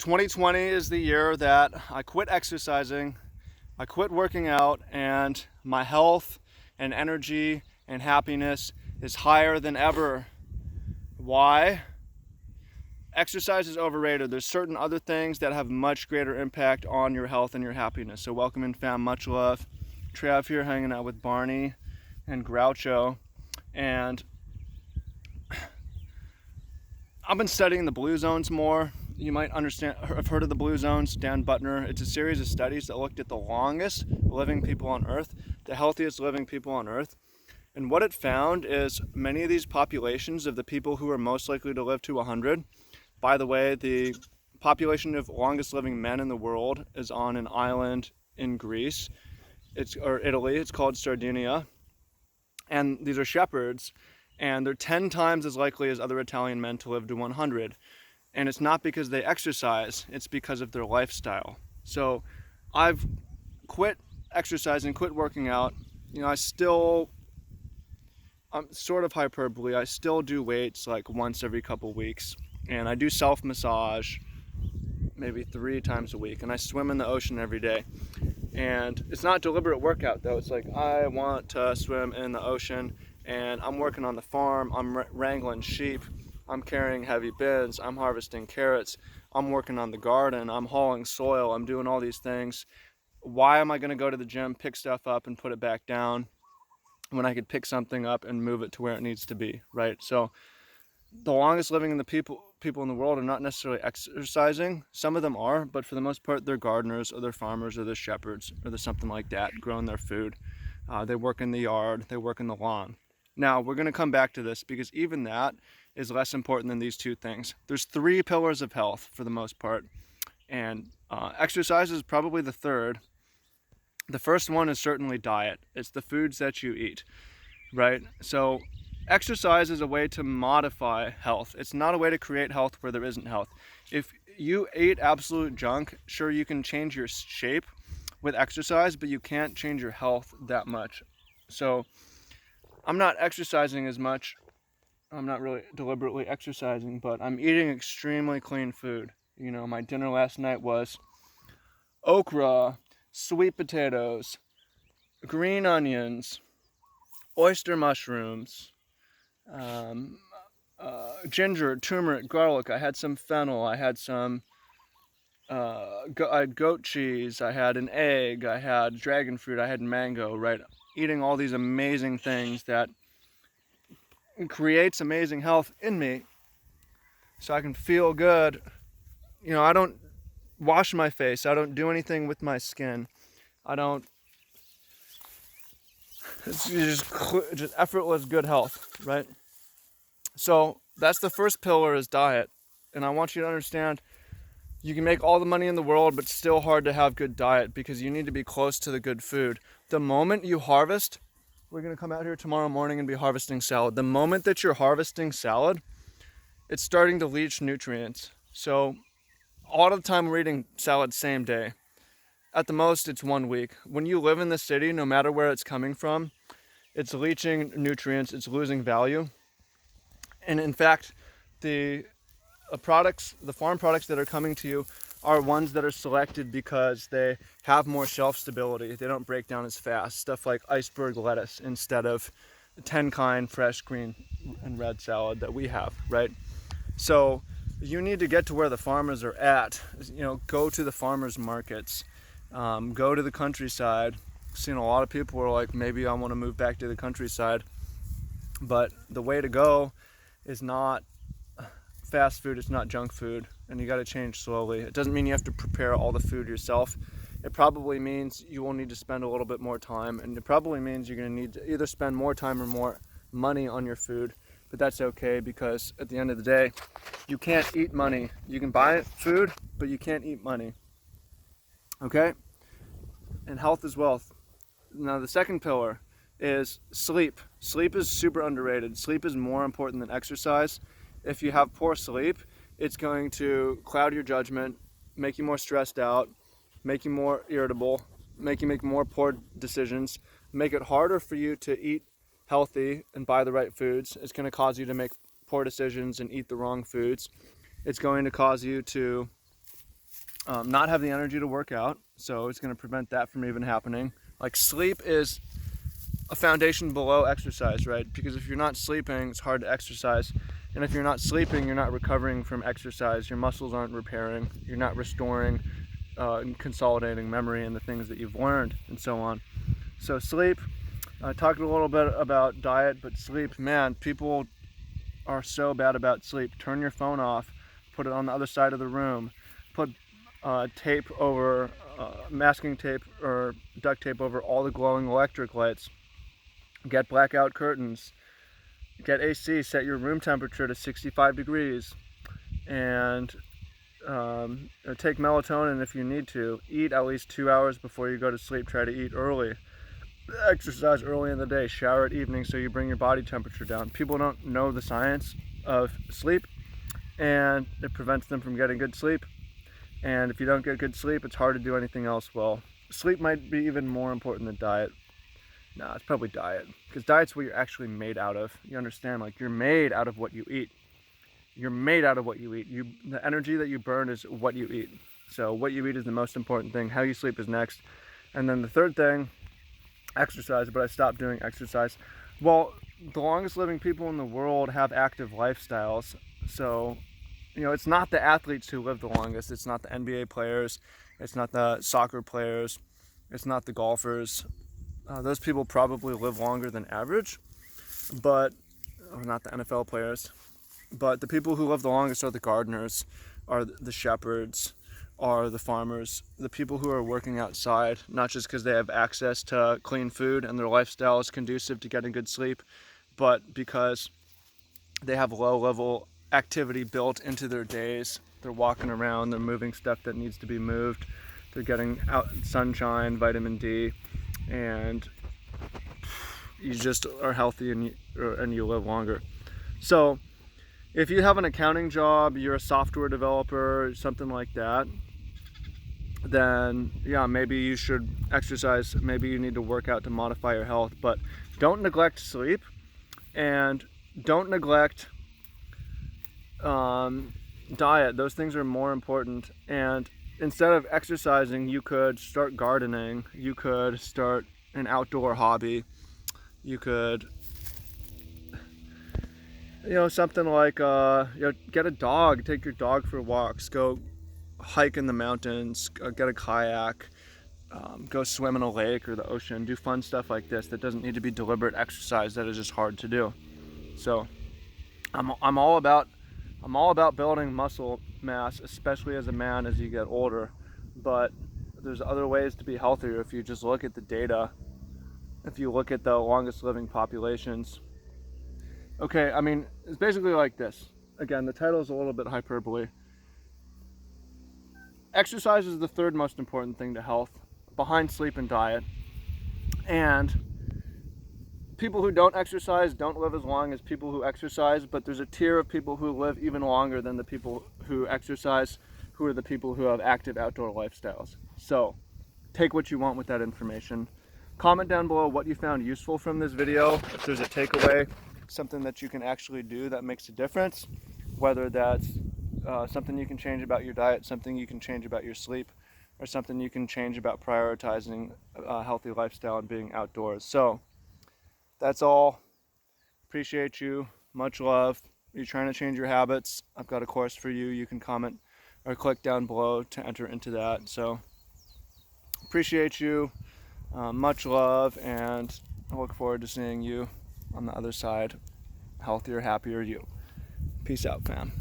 2020 is the year that I quit exercising, I quit working out, and my health and energy and happiness is higher than ever. Why? Exercise is overrated. There's certain other things that have much greater impact on your health and your happiness. So welcome in, fam. Much love. Trav here, hanging out with Barney and Groucho. And I've been studying the blue zones more. You might have heard of the blue zones. Dan Buettner. It's a series of studies that looked at the longest living people on Earth, the healthiest living people on Earth. And what it found is many of these populations of the people who are most likely to live to 100. By the way, the population of longest living men in the world is on an island in Greece, or Italy. It's called Sardinia. And these are shepherds, and they're 10 times as likely as other Italian men to live to 100. And it's not because they exercise, it's because of their lifestyle. So I've quit exercising, quit working out. I'm sort of hyperbole. I still do weights like once every couple weeks. And I do self-massage maybe 3 times a week. And I swim in the ocean every day. And it's not deliberate workout though. It's like I want to swim in the ocean, and I'm working on the farm. I'm wrangling sheep. I'm carrying heavy bins. I'm harvesting carrots. I'm working on the garden. I'm hauling soil. I'm doing all these things. Why am I going to go to the gym, pick stuff up, and put it back down when I could pick something up and move it to where it needs to be, right? So the longest living in the people in the world are not necessarily exercising. Some of them are, but for the most part, they're gardeners or they're farmers or they're shepherds or they're something like that, growing their food. They work in the yard. They work in the lawn. Now, we're going to come back to this because even that is less important than these two things. There's 3 pillars of health for the most part, and exercise is probably the third. The first one is certainly diet. It's the foods that you eat, right? So exercise is a way to modify health. It's not a way to create health where there isn't health. If you ate absolute junk, sure, you can change your shape with exercise, but you can't change your health that much. So I'm not exercising as much. I'm not really deliberately exercising, but I'm eating extremely clean food. My dinner last night was okra, sweet potatoes, green onions, oyster mushrooms, ginger, turmeric, garlic. I had some fennel. I had some I had goat cheese. I had an egg. I had dragon fruit. I had mango, right? Eating all these amazing things that creates amazing health in me so I can feel good. I don't wash my face. I don't do anything with my skin. I don't. It's just effortless good health, right? So that's the first pillar, is diet. And I want you to understand, you can make all the money in the world, but still hard to have good diet because you need to be close to the good food. The moment you harvest, we're going to come out here tomorrow morning and be harvesting salad. The moment that you're harvesting salad, it's starting to leach nutrients. So a lot of the time we're eating salad same day. At the most, it's 1 week. When you live in the city, no matter where it's coming from, it's leaching nutrients, it's losing value. And in fact, the farm products that are coming to you are ones that are selected because they have more shelf stability. They don't break down as fast. Stuff like iceberg lettuce instead of the 10 kind fresh green and red salad that we have, right? So you need to get to where the farmers are at. Go to the farmers markets, go to the countryside. I've seen a lot of people who are like, maybe I want to move back to the countryside, but the way to go is not fast food, it's not junk food, and you got to change slowly. It doesn't mean you have to prepare all the food yourself. It probably means you will need to spend a little bit more time, and it probably means you're going to need to either spend more time or more money on your food, but that's okay because at the end of the day, you can't eat money. You can buy food, but you can't eat money. Okay? And health is wealth. Now the second pillar is sleep. Sleep is super underrated. Sleep is more important than exercise. If you have poor sleep, it's going to cloud your judgment, make you more stressed out, make you more irritable, make you make more poor decisions, make it harder for you to eat healthy and buy the right foods. It's going to cause you to make poor decisions and eat the wrong foods. It's going to cause you to not have the energy to work out, so it's going to prevent that from even happening. Like, sleep is a foundation below exercise, right? Because if you're not sleeping, it's hard to exercise. And if you're not sleeping, you're not recovering from exercise. Your muscles aren't repairing. You're not restoring and consolidating memory and the things that you've learned and so on. So sleep, I talked a little bit about diet, but sleep, man, people are so bad about sleep. Turn your phone off, put it on the other side of the room, put tape over, masking tape or duct tape over all the glowing electric lights. Get blackout curtains. Get AC, set your room temperature to 65 degrees. And take melatonin if you need to. Eat at least 2 hours before you go to sleep. Try to eat early. Exercise early in the day. Shower at evening so you bring your body temperature down. People don't know the science of sleep, and it prevents them from getting good sleep. And if you don't get good sleep, it's hard to do anything else well. Sleep might be even more important than diet. No, it's probably diet, because diet's what you're actually made out of. You understand? Like, you're made out of what you eat. You're made out of what you eat. The energy that you burn is what you eat. So what you eat is the most important thing. How you sleep is next. And then the third thing, exercise. But I stopped doing exercise. Well, the longest living people in the world have active lifestyles. So, it's not the athletes who live the longest. It's not the NBA players. It's not the soccer players. It's not the golfers. Those people probably live longer than average, or not the NFL players. But the people who live the longest are the gardeners, are the shepherds, are the farmers, the people who are working outside, not just because they have access to clean food and their lifestyle is conducive to getting good sleep, but because they have low-level activity built into their days. They're walking around, they're moving stuff that needs to be moved, they're getting out sunshine, vitamin D, and you just are healthy and you live longer. So if you have an accounting job, you're a software developer, something like that, then yeah, maybe you should exercise, maybe you need to work out to modify your health, but don't neglect sleep, and don't neglect diet. Those things are more important. And instead of exercising, you could start gardening, you could start an outdoor hobby, you could, something like, get a dog, take your dog for walks, go hike in the mountains, get a kayak, go swim in a lake or the ocean, do fun stuff like this that doesn't need to be deliberate exercise that is just hard to do. So I'm all about building muscle mass, especially as a man as you get older, but there's other ways to be healthier if you just look at the data, if you look at the longest living populations. Okay, I mean, it's basically like this. Again, the title is a little bit hyperbole. Exercise is the third most important thing to health, behind sleep and diet. And people who don't exercise don't live as long as people who exercise, but there's a tier of people who live even longer than the people who exercise, who are the people who have active outdoor lifestyles. So take what you want with that information. Comment down below what you found useful from this video, if there's a takeaway, something that you can actually do that makes a difference, whether that's something you can change about your diet, something you can change about your sleep, or something you can change about prioritizing a healthy lifestyle and being outdoors. So that's all. Appreciate you. Much love. You're trying to change your habits, I've got a course for you. You can comment or click down below to enter into that. So appreciate you. Much love, and I look forward to seeing you on the other side. Healthier, happier you. Peace out, fam.